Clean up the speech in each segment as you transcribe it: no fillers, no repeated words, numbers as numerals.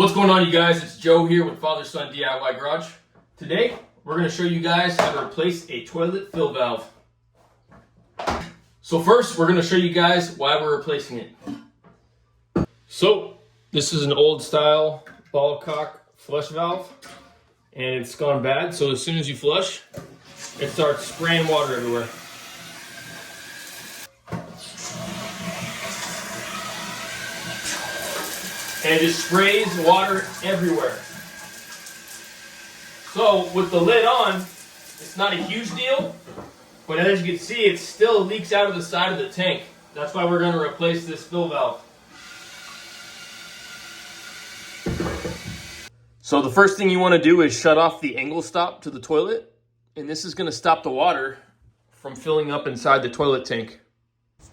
What's going on, you guys? It's Joe here with Father Son DIY Garage. Today, we're going to show you guys how to replace a toilet fill valve. So first, we're going to show you guys why we're replacing it. So, this is an old style ball cock flush valve, and it's gone bad. So as soon as you flush, it starts spraying water everywhere. And it just sprays water everywhere. So with the lid on, it's not a huge deal, but as you can see, it still leaks out of the side of the tank. That's why we're going to replace this fill valve. So the first thing you want to do is shut off the angle stop to the toilet, and this is going to stop the water from filling up inside the toilet tank.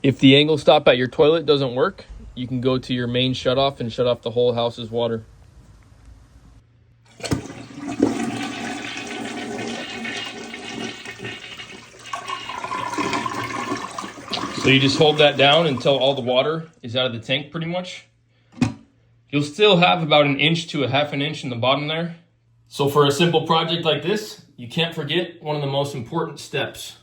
If the angle stop at your toilet doesn't work, you can go to your main shutoff and shut off the whole house's water. So you just hold that down until all the water is out of the tank pretty much. You'll still have about 1 inch to 1/2 inch in the bottom there. So for a simple project like this, you can't forget one of the most important steps.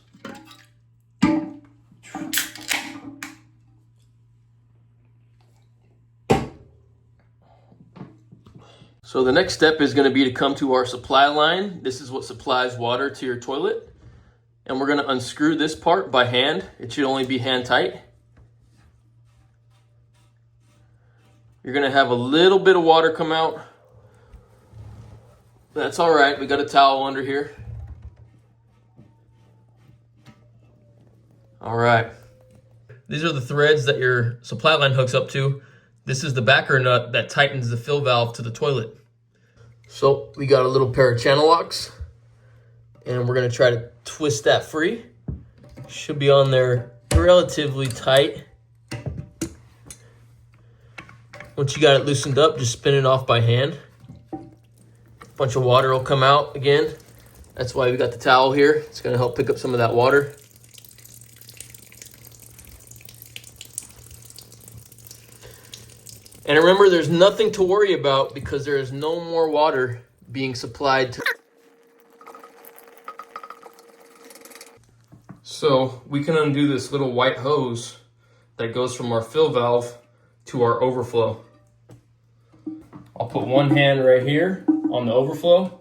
So the next step is going to be to come to our supply line. This is what supplies water to your toilet. And we're going to unscrew this part by hand. It should only be hand tight. You're going to have a little bit of water come out. That's all right. We got a towel under here. All right. These are the threads that your supply line hooks up to. This is the backer nut that tightens the fill valve to the toilet. So we got a little pair of channel locks, and we're going to try to twist that free. Should be on there relatively tight. Once you got it loosened up, just spin it off by hand. A bunch of water will come out again. That's why we got the towel here. It's going to help pick up some of that water. And remember, there's nothing to worry about because there is no more water being supplied to. So we can undo this little white hose that goes from our fill valve to our overflow. I'll put one hand right here on the overflow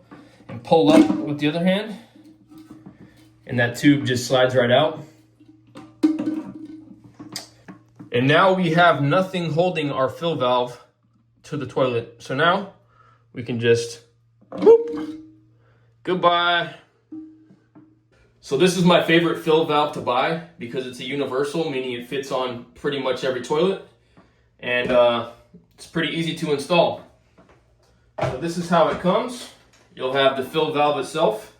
and pull up with the other hand, and that tube just slides right out. And now we have nothing holding our fill valve to the toilet. So now we can just, whoop, goodbye. So this is my favorite fill valve to buy because it's a universal, meaning it fits on pretty much every toilet. And it's pretty easy to install. So this is how it comes. You'll have the fill valve itself.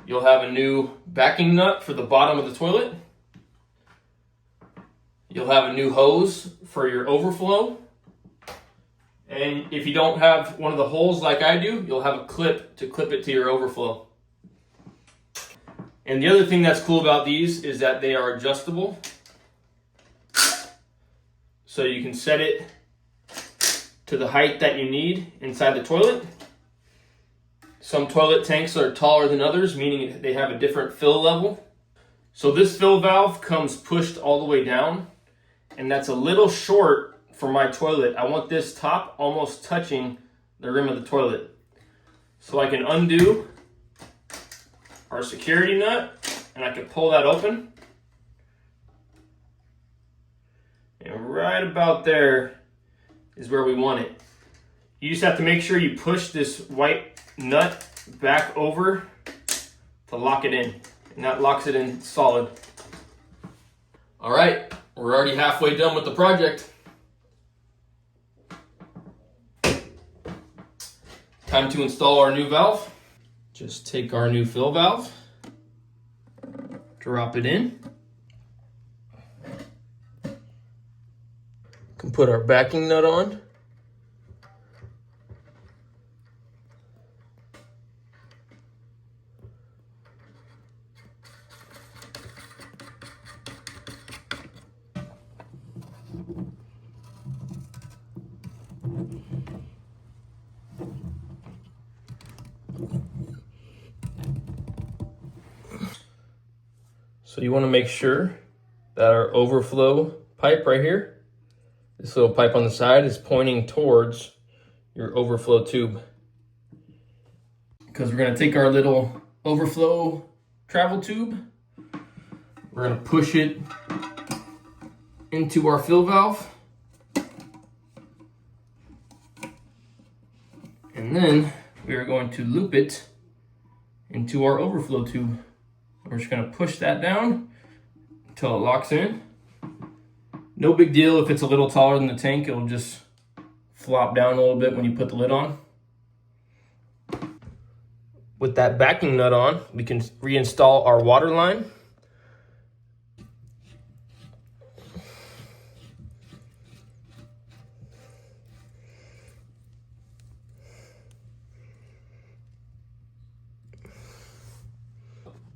You'll have a new backing nut for the bottom of the toilet. You'll have a new hose for your overflow. And if you don't have one of the holes like I do, you'll have a clip to clip it to your overflow. And the other thing that's cool about these is that they are adjustable. So you can set it to the height that you need inside the toilet. Some toilet tanks are taller than others, meaning they have a different fill level. So this fill valve comes pushed all the way down, and that's a little short for my toilet. I want this top almost touching the rim of the toilet. So I can undo our security nut, and I can pull that open. And right about there is where we want it. You just have to make sure you push this white nut back over to lock it in. And that locks it in solid. All right, we're already halfway done with the project. Time to install our new valve. Just take our new fill valve, drop it in. Can put our backing nut on. So you want to make sure that our overflow pipe right here, this little pipe on the side, is pointing towards your overflow tube. Because we're going to take our little overflow travel tube, we're going to push it into our fill valve, and then we are going to loop it into our overflow tube. We're just going to push that down until it locks in. No big deal if it's a little taller than the tank, it'll just flop down a little bit when you put the lid on. With that backing nut on, we can reinstall our water line.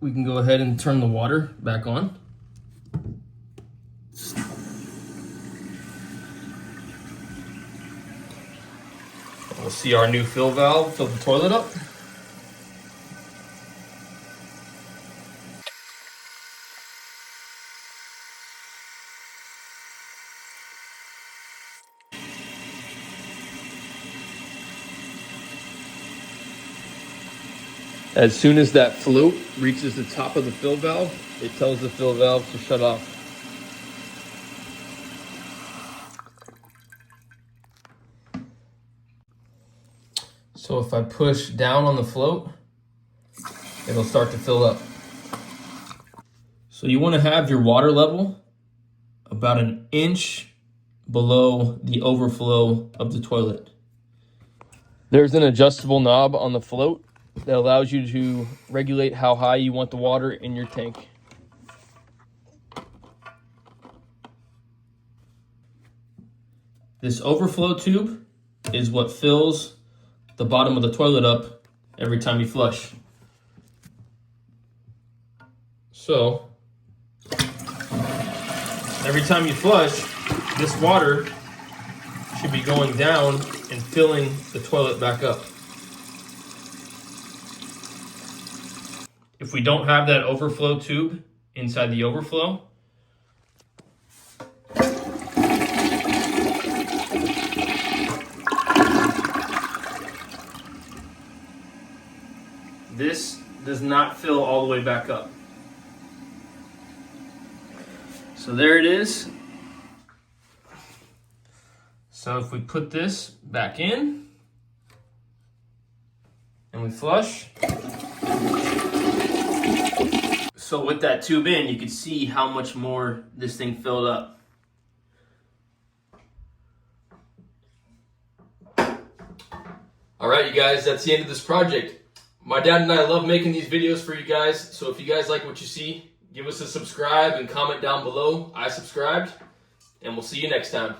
We can go ahead and turn the water back on. We'll see our new fill valve fill the toilet up. As soon as that float reaches the top of the fill valve, it tells the fill valve to shut off. So if I push down on the float, it'll start to fill up. So you want to have your water level about an inch below the overflow of the toilet. There's an adjustable knob on the float that allows you to regulate how high you want the water in your tank. This overflow tube is what fills the bottom of the toilet up every time you flush. So, every time you flush, this water should be going down and filling the toilet back up. If we don't have that overflow tube inside the overflow, this does not fill all the way back up. So there it is. So if we put this back in and we flush, so with that tube in, you can see how much more this thing filled up. All right, you guys, that's the end of this project. My dad and I love making these videos for you guys, so if you guys like what you see, give us a subscribe and comment down below, I subscribed, and we'll see you next time.